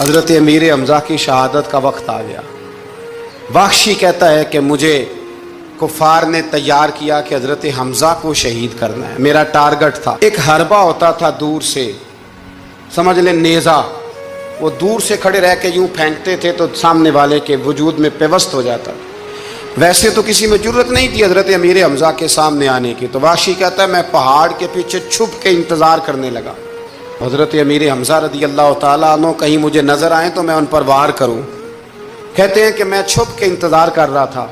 حضرت امیر حمزہ کی شہادت کا وقت آ گیا۔ واخشی کہتا ہے کہ مجھے کفار نے تیار کیا کہ حضرت حمزہ کو شہید کرنا ہے، میرا ٹارگٹ تھا۔ ایک حربہ ہوتا تھا دور سے، سمجھ لیں نیزہ، وہ دور سے کھڑے رہ کے یوں پھینکتے تھے تو سامنے والے کے وجود میں پیوست ہو جاتا۔ ویسے تو کسی میں جرت نہیں تھی حضرت امیر حمزہ کے سامنے آنے کی، تو واخشی کہتا ہے میں پہاڑ کے پیچھے چھپ کے انتظار کرنے لگا، حضرت امیر حمزہ رضی اللہ تعالیٰ عنہ کہیں مجھے نظر آئیں تو میں ان پر وار کروں۔ کہتے ہیں کہ میں چھپ کے انتظار کر رہا تھا،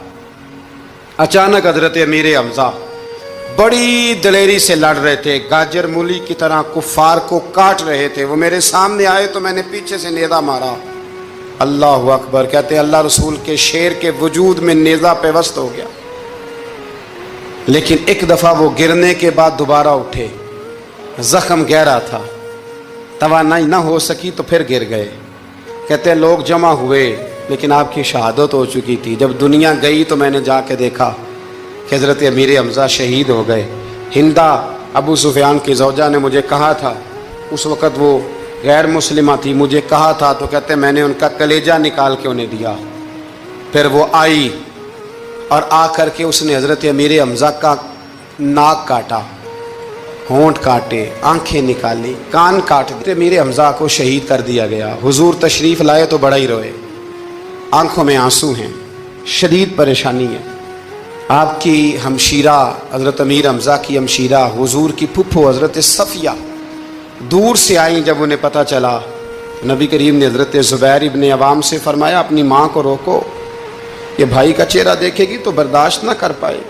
اچانک حضرت امیر حمزہ بڑی دلیری سے لڑ رہے تھے، گاجر مولی کی طرح کفار کو کاٹ رہے تھے، وہ میرے سامنے آئے تو میں نے پیچھے سے نیزہ مارا۔ اللہ اکبر، کہتے ہیں اللہ رسول کے شیر کے وجود میں نیزہ پیوست ہو گیا، لیکن ایک دفعہ وہ گرنے کے بعد دوبارہ اٹھے، زخم گہرا تھا، توانائی نہ ہو سکی تو پھر گر گئے۔ کہتے ہیں لوگ جمع ہوئے لیکن آپ کی شہادت ہو چکی تھی۔ جب دنیا گئی تو میں نے جا کے دیکھا کہ حضرت امیر حمزہ شہید ہو گئے۔ ہندا ابو سفیان کی زوجہ نے مجھے کہا تھا، اس وقت وہ غیر مسلمہ تھی، مجھے کہا تھا تو کہتے ہیں میں نے ان کا کلیجہ نکال کے انہیں دیا۔ پھر وہ آئی اور آ کر کے اس نے حضرت امیر حمزہ کا ناک کاٹا، ہونٹ کاٹے، آنکھیں نکالی، کان کاٹ دیے۔ امیر حمزہ کو شہید کر دیا گیا۔ حضور تشریف لائے تو بڑا ہی روئے، آنکھوں میں آنسو ہیں، شدید پریشانی ہے۔ آپ کی ہمشیرہ حضرت امیر حمزہ کی ہمشیرہ حضور کی پھپھو حضرت صفیہ دور سے آئیں۔ جب انہیں پتہ چلا، نبی کریم نے حضرت زبیر ابن عوام سے فرمایا اپنی ماں کو روکو، یہ بھائی کا چہرہ دیکھے گی تو برداشت نہ کر پائے،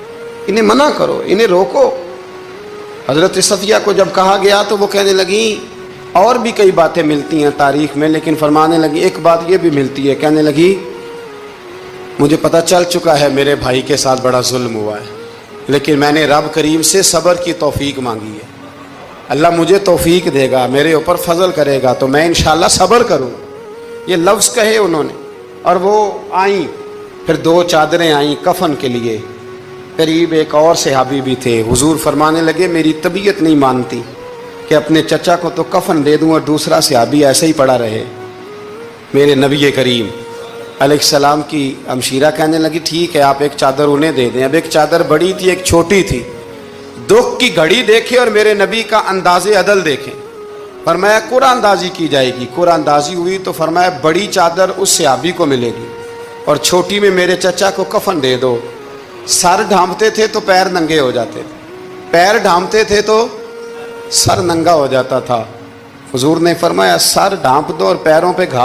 انہیں منع کرو، انہیں روکو۔ حضرت صفیہ کو جب کہا گیا تو وہ کہنے لگیں اور بھی کئی باتیں ملتی ہیں تاریخ میں، لیکن فرمانے لگی ایک بات یہ بھی ملتی ہے، کہنے لگی مجھے پتہ چل چکا ہے میرے بھائی کے ساتھ بڑا ظلم ہوا ہے، لیکن میں نے رب کریم سے صبر کی توفیق مانگی ہے، اللہ مجھے توفیق دے گا، میرے اوپر فضل کرے گا تو میں انشاءاللہ صبر کروں۔ یہ لفظ کہے انہوں نے، اور وہ آئیں، پھر 2 چادریں آئیں کفن کے لیے۔ قریب ایک اور صحابی بھی تھے، حضور فرمانے لگے میری طبیعت نہیں مانتی کہ اپنے چچا کو تو کفن دے دوں اور دوسرا صحابی ایسے ہی پڑا رہے۔ میرے نبی کریم علیہ السلام کی ہمشیرہ کہنے لگی ٹھیک ہے آپ ایک چادر انہیں دے دیں۔ اب ایک چادر بڑی تھی ایک چھوٹی تھی، دکھ کی گھڑی دیکھے اور میرے نبی کا انداز عدل دیکھیں۔ فرمایا قرآن اندازی کی جائے گی، قرآن اندازی ہوئی تو فرمایا بڑی چادر اس صحابی کو ملے گی اور چھوٹی میں میرے چچا کو کفن دے دو۔ سر ڈھانپتے تھے تو پیر ننگے ہو جاتے تھے، پیر ڈھانپتے تھے تو سر ننگا ہو جاتا تھا۔ حضور نے فرمایا سر ڈھانپ دو اور پیروں پہ گھا